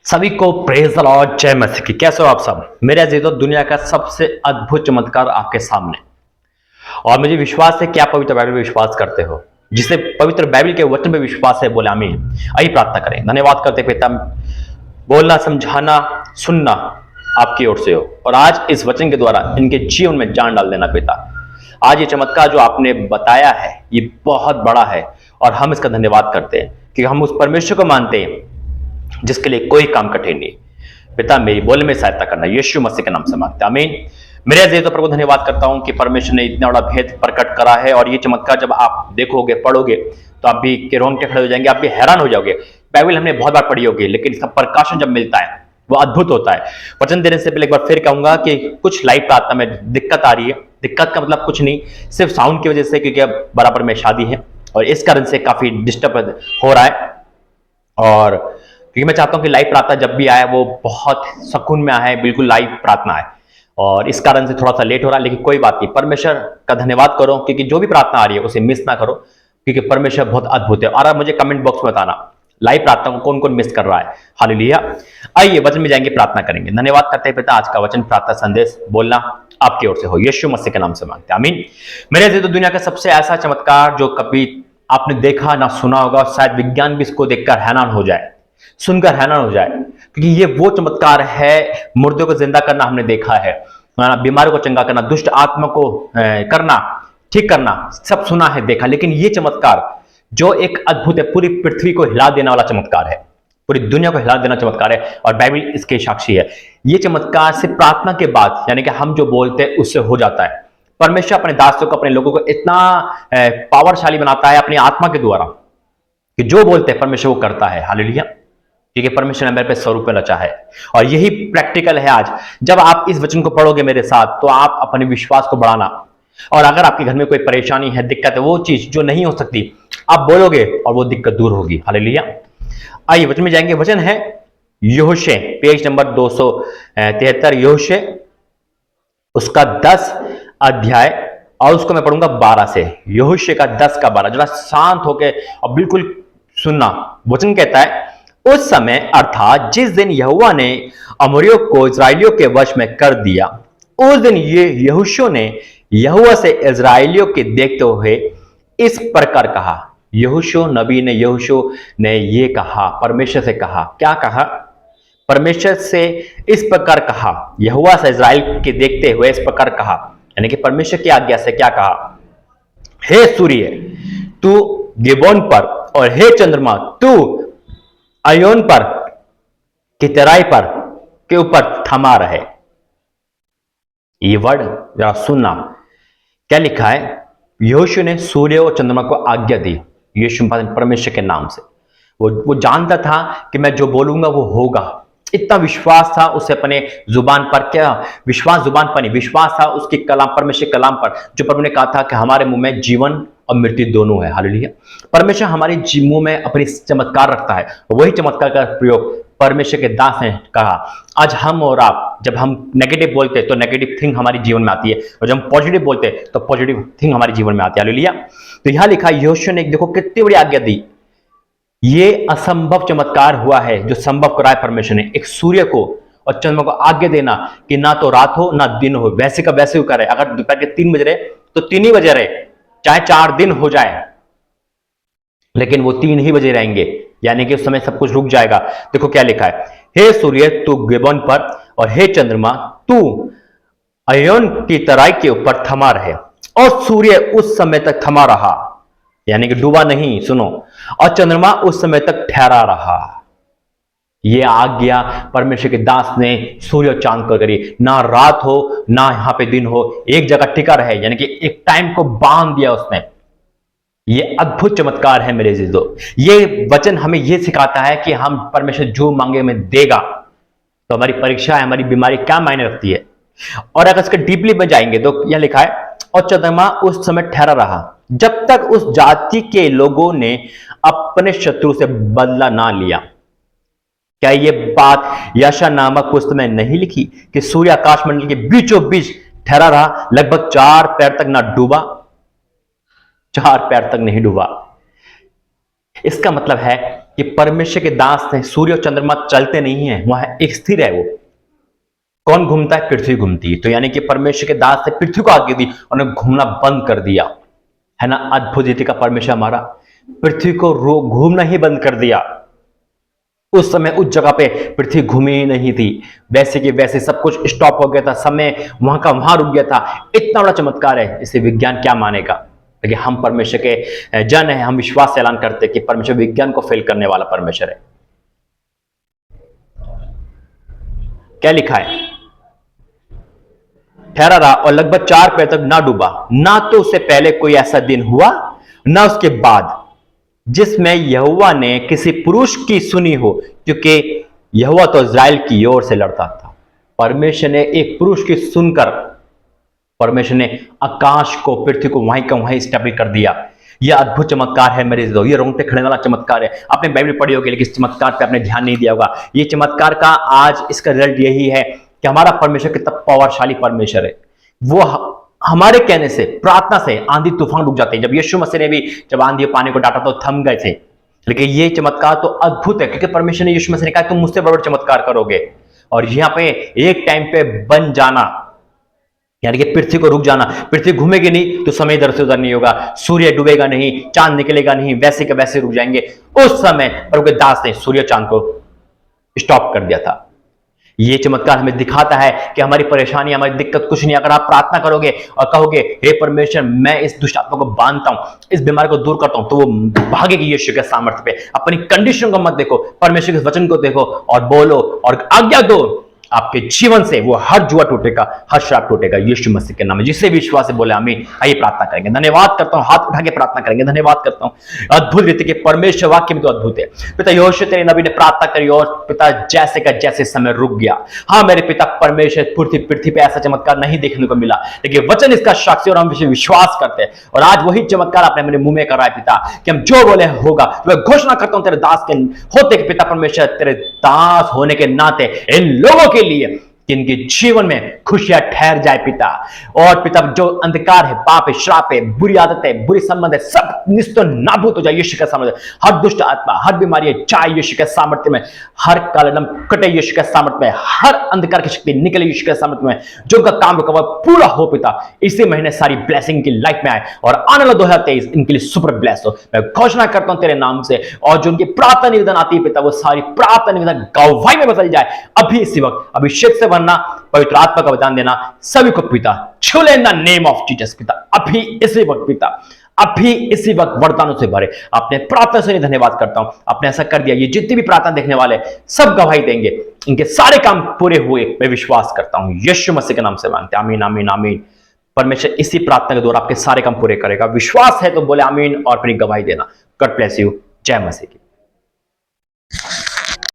सभी को praise the Lord, जय मसीह की। कैसे हो आप सब मेरे अजीजों? दुनिया का सबसे अद्भुत चमत्कार आपके सामने, और मुझे विश्वास है कि आप पवित्र बाइबल पे विश्वास करते हो। जिसे पवित्र बाइबल के वचन पे विश्वास है, बोले आमीन। आइए प्रार्थना करें। धन्यवाद करते पिता, बोलना, समझाना, सुनना आपकी ओर से हो, और आज इस वचन के द्वारा इनके जीवन में जान डाल देना पिता। आज ये चमत्कार जो आपने बताया है ये बहुत बड़ा है, और हम इसका धन्यवाद करते हैं कि हम उस परमेश्वर को मानते हैं जिसके लिए कोई काम कठिन नहीं। पिता, मेरी बोलने में सहायता करना, यीशु मसीह के नाम से मांगते हैं, आमीन। मेरे अजीज, तो प्रभु धन्यवाद करता हूं कि परमेश्वर ने इतना बड़ा भेद प्रकट करा है, और ये चमत्कार जब आप देखोगे, पढ़ोगे, तो आप भी के रोंगटे खड़े हो जाएंगे, आप भी हैरान हो जाओगे। बाइबल हमने बहुत बार पढ़ी होगी, लेकिन इसका प्रकाशन जब मिलता है वो अद्भुत होता है। वचन देने से पहले एक बार फिर कहूंगा कि कुछ लाइव प्रार्थना में दिक्कत आ रही है। दिक्कत का मतलब कुछ नहीं, सिर्फ साउंड की वजह से, क्योंकि अब बराबर में शादी है और इस कारण से काफी डिस्टर्ब हो रहा है। और क्योंकि मैं चाहता हूं कि लाइव प्रार्थना जब भी आए वो बहुत सुकून में आए, बिल्कुल लाइव प्रार्थना आए, और इस कारण से थोड़ा सा लेट हो रहा है, लेकिन कोई बात नहीं। परमेश्वर का धन्यवाद करो, क्योंकि जो भी प्रार्थना आ रही है उसे मिस ना करो, क्योंकि परमेश्वर बहुत अद्भुत है। और आप मुझे कमेंट बॉक्स में बताना लाइव प्रार्थना को कौन कौन मिस कर रहा है। हालेलुया। आइए वचन में जाएंगे, प्रार्थना करेंगे। धन्यवाद करते हैं पिता, आज का वचन प्रार्थना संदेश बोलना आपकी ओर से हो, यीशु मसीह के नाम से मांगते हैं, आमीन। मेरे से तो दुनिया का सबसे ऐसा चमत्कार जो कभी आपने देखा ना सुना होगा, शायद विज्ञान भी इसको देखकर हैरान हो जाए, सुनकर हैरान हो जाए, क्योंकि ये वो चमत्कार है। मुर्दों को जिंदा करना हमने देखा है, बीमारियों को चंगा करना, दुष्ट आत्मा को करना, ठीक करना, सब सुना है, देखा। लेकिन ये चमत्कार जो एक अद्भुत है, पूरी पृथ्वी को हिला देने वाला चमत्कार है, पूरी दुनिया को हिला देना चमत्कार है, और बाइबल इसके साक्षी है। ये चमत्कार सिर्फ प्रार्थना के बाद, यानी कि हम जो बोलते हैं उससे हो जाता है। परमेश्वर अपने दासों को, अपने लोगों को इतना पावरशाली बनाता है अपनी आत्मा के द्वारा कि जो बोलते हैं परमेश्वर वो करता है। हालेलुया। क्योंकि परमेश्वर ने मेरे पे स्वरूप में रचा है, और यही प्रैक्टिकल है आज। जब आप इस वचन को पढ़ोगे मेरे साथ, तो आप अपने विश्वास को बढ़ाना, और अगर आपके घर में कोई परेशानी है, दिक्कत है, वो चीज जो नहीं हो सकती, आप बोलोगे और वो दिक्कत दूर होगी। हालेलुया। आइए वचन में जाएंगे। वचन है यहोशे, पेज नंबर 273, यहोशे उसका 10 अध्याय, और उसको मैं पढ़ूंगा 12 से। यहोशे का 10 का 12, जरा शांत होके और बिल्कुल सुनना। वचन कहता है, उस समय अर्थात जिस दिन यहोवा ने अमोरियों को इजराइलियों के वश में कर दिया, उस दिन ये यहोशू ने यहोवा से इजराइलियों के देखते हुए इस प्रकार कहा। यहोशू नबी ने, यहोशू ने ये कहा, परमेश्वर से कहा। क्या कहा? परमेश्वर से इस प्रकार कहा, यहोवा से इजराइल के देखते हुए इस प्रकार कहा, यानी कि परमेश्वर की आज्ञा से क्या कहा? हे सूर्य तू गिबोन पर, और हे चंद्रमा तू अयोन पर की तराई पर के ऊपर थमा रहे। ये वर्ड जरा सुनना, क्या लिखा है? यहोशू ने सूर्य और चंद्रमा को आज्ञा दी, यीशु परमेश्वर के नाम से। वो जानता था कि मैं जो बोलूंगा वो होगा। इतना विश्वास था उसे अपने जुबान पर। क्या विश्वास? जुबान पर नहीं, विश्वास था उसकी कलाम, परमेश्वर के कलाम पर, जो प्रभु ने कहा था कि हमारे मुंह में जीवन और मृत्यु दोनों है। हालेलुया। परमेश्वर हमारे मुंह में अपनी चमत्कार रखता है, वही चमत्कार का प्रयोग परमेश्वर के दास ने कहा। आज हम और आप, जब हम नेगेटिव बोलते हैं तो नेगेटिव थिंग हमारे जीवन में आती है, और जब हम पॉजिटिव बोलते हैं तो पॉजिटिव थिंग हमारे जीवन में आती है। हालेलुया। तो यहां लिखा, यहोशू ने देखो कितनी बड़ी आज्ञा दी। ये असंभव चमत्कार हुआ है जो संभव कराए परमेश्वर ने, एक सूर्य को और चंद्रमा को आज्ञा देना कि ना तो रात हो ना दिन हो, वैसे का वैसे ही करे। अगर दोपहर के 3 बज रहे तो 3 ही बजे रहे, चाहे 4 दिन हो जाए, लेकिन वो 3 ही बजे रहेंगे, यानी कि उस समय सब कुछ रुक जाएगा। देखो क्या लिखा है, हे सूर्य तू गिबोन पर, और हे चंद्रमा तू अयोन की तराई के ऊपर थमा रहे। और सूर्य उस समय तक थमा रहा, यानी कि डूबा नहीं, सुनो, और चंद्रमा उस समय तक ठहरा रहा। यह आज्ञा परमेश्वर के दास ने सूर्य और चांद को करी। ना रात हो ना यहां पे दिन हो, एक जगह टिका रहे, यानी कि एक टाइम को बांध दिया उसने। यह अद्भुत चमत्कार है मेरे अजीजों। ये वचन हमें यह सिखाता है कि हम परमेश्वर जो मांगे हमें देगा। तो हमारी परीक्षा है, हमारी बीमारी क्या मायने रखती है। और अगर इसके डीपली में जाएंगे तो यह लिखा है, और चंद्रमा उस समय ठहरा रहा जब तक उस जाति के लोगों ने अपने शत्रु से बदला ना लिया। क्या यह बात यशा नामक पुस्तक में नहीं लिखी कि सूर्य आकाश मंडल के बीचों बीच ठहरा रहा, लगभग 4 पैर तक ना डूबा, 4 पैर तक नहीं डूबा। इसका मतलब है कि परमेश्वर के दास हैं, सूर्य और चंद्रमा चलते नहीं है, वह एक स्थिर है। वो कौन घूमता है? पृथ्वी घूमती है। तो यानी कि परमेश्वर के दास ने पृथ्वी को आज्ञा दी और उन्हें घूमना बंद कर दिया, है ना। अद्भुत रीति का परमेश्वर हमारा पृथ्वी को घूमना ही बंद कर दिया। उस समय उस जगह पे पृथ्वी घूमी ही नहीं थी, वैसे कि वैसे सब कुछ स्टॉप हो गया था, समय वहां का वहां रुक गया था। इतना बड़ा चमत्कार है, इसे विज्ञान क्या मानेगा? लेकिन हम परमेश्वर के जन हैं, हम विश्वास से ऐलान करते हैं कि परमेश्वर विज्ञान को फेल करने वाला परमेश्वर है। क्या लिखा है? ठहरा रहा और लगभग 4 पैर तक ना डूबा, ना तो उससे पहले कोई ऐसा दिन हुआ ना उसके बाद जिसमें यहोवा ने किसी पुरुष की सुनी हो, क्योंकि यहोवा तो इस्राएल की ओर से लड़ता था। परमेश्वर ने एक पुरुष की सुनकर परमेश्वर ने आकाश को, पृथ्वी को वहीं का वहीं स्टेबल कर दिया। यह अद्भुत चमत्कार है मेरे दोस्तों, ये रोंगटे खड़े वाला चमत्कार है। आपने बाइबल पढ़ी होगी लेकिन इस चमत्कार पे आपने ध्यान नहीं दिया होगा। ये चमत्कार का आज इसका रिजल्ट यही है कि हमारा परमेश्वर कितना पावरशाली परमेश्वर है। वो हमारे कहने से, प्रार्थना से आंधी तूफान रुक जाते हैं। जब यीशु मसीह ने भी जब आंधी पानी को डांटा तो थम गए थे, लेकिन ये चमत्कार तो अद्भुत है क्योंकि परमेश्वर ने, यीशु मसीह ने कहा तुम मुझसे बड़े चमत्कार करोगे। और यहां पे एक टाइम पे बन जाना, यानी कि पृथ्वी को रुक जाना। पृथ्वी घूमेगी नहीं तो समय इधर से उधर नहीं होगा, सूर्य डूबेगा नहीं, चांद निकलेगा नहीं, वैसे के वैसे रुक जाएंगे। उस समय प्रभु के दास ने सूर्य चांद को स्टॉप कर दिया था। ये चमत्कार हमें दिखाता है कि हमारी परेशानी, हमारी दिक्कत कुछ नहीं। अगर आप प्रार्थना करोगे और कहोगे हे परमेश्वर मैं इस दुष्ट आत्मा को बांधता हूं, इस बीमारी को दूर करता हूं, तो वो भागेगी यीशु के सामर्थ्य पे। अपनी कंडीशन को मत देखो, परमेश्वर के वचन को देखो और बोलो और आज्ञा दो। आपके जीवन से वो हर जुआ टूटेगा, हर श्राप टूटेगा यीशु मसीह के नाम में। जिससे विश्वास से बोले आमीन। आइए प्रार्थना करेंगे। धन्यवाद करता हूं, हाथ उठा के प्रार्थना करेंगे। धन्यवाद करता हूं अद्भुत रीति के परमेश्वर वाक्य में तो अद्भुत है। पिता यहोशू तेरे नबी ने प्रार्थना करी और पिता जैसे का जैसे समय रुक गया। हाँ मेरे पिता परमेश्वर, पृथ्वी पे ऐसा चमत्कार नहीं देखने को मिला, लेकिन वचन इसका साक्षी और हम विश्वास करते हैं। और आज वही चमत्कार आपने मेरे मुंह में करा है पिता, कि हम जो बोले होगा। मैं घोषणा करता हूं तेरे दास के होते कि पिता परमेश्वर, तेरे दास होने के नाते इन लोगों के लिए जिनके जीवन में खुशियां ठहर जाए पिता। और पिता जो अंधकार है, पाप है, श्राप है, बुरी आदतें, बुरी संबंध है, सब निस्तो नाबूद हो जाए यीशु के सामर्थ्य। हर दुष्ट आत्मा, हर बीमारी चाहे यीशु के सामर्थ्य में, हर कालदम कटे यीशु के सामर्थ्य में, हर अंधकार की शक्ति निकले यीशु के सामर्थ्य में। जो उनका काम रुका हुआ पूरा हो पिता, इसी महीने सारी ब्लेसिंग की लाइफ में आए और आने वाला 2023 इनके लिए सुपर ब्लेस हो। मैं घोषणा करता हूं तेरे नाम से। और जो उनकी प्रार्थना निवेदन आती है पिता, वो सारी प्रार्थना निवेदन गवाही में बदल जाए अभी इसी वक्त। अभिषेक से बनना, पवित्र आत्मा का वरदान देना सभी को पिता छू ले in the name of Jesus पिता। अभी इसी वक्त पिता, अभी इसी वक्त वरदानों से भरे। अपने प्रार्थना से धन्यवाद करता हूं, आपने ऐसा कर दिया। ये जितने भी प्रार्थना देखने वाले सब गवाही देंगे, इनके सारे काम पूरे हुए मैं विश्वास करता हूं। यीशु मसीह के नाम से मांगते हैं, आमीन आमीन आमीन। परमेश्वर इसी प्रार्थना के द्वारा आपके सारे काम पूरे करेगा। विश्वास है तो बोले आमीन और अपनी गवाही देना। God bless you. जय मसीह की।